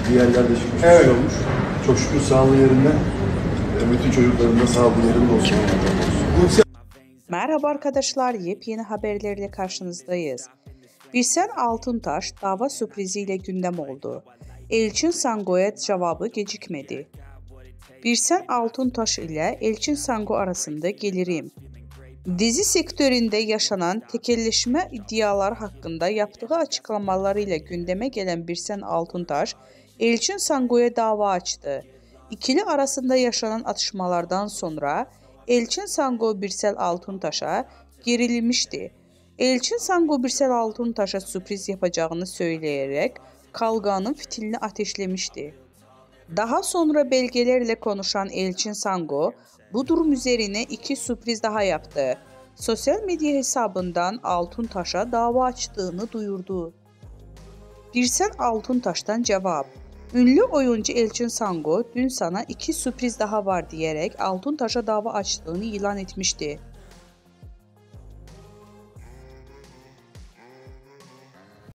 bir yerlerde çıkmış, bir Evet. şey olmuş. Çok şükür sağlığı yerinde. Bütün çocukların da sağlığı yerinde olsun. Merhaba arkadaşlar, yepyeni haberlerle karşınızdayız. Birsen Altuntaş dava sürpriziyle gündem oldu. Elçin Sango'ya cevabı gecikmedi. Birsen Altuntaş ile Elçin Sango arasında gelirim. Dizi sektöründe yaşanan tekelleşme iddiaları hakkında yaptığı açıklamalarıyla gündeme gelen Birsen Altuntaş, Elçin Sango'ya dava açtı. İkili arasında yaşanan atışmalardan sonra Elçin Sango Birsel Altuntaş'a gerilmişti. Elçin Sango Birsel Altuntaş'a sürpriz yapacağını söyleyerek kavganın fitilini ateşlemişti. Daha sonra belgelerle konuşan Elçin Sango, bu durum üzerine iki sürpriz daha yaptı. Sosyal medya hesabından Altuntaş'a dava açtığını duyurdu. Birsen Altuntaş'tan cevap. Ünlü oyuncu Elçin Sango dün sana iki sürpriz daha var diyerek Altuntaş'a dava açtığını ilan etmişti.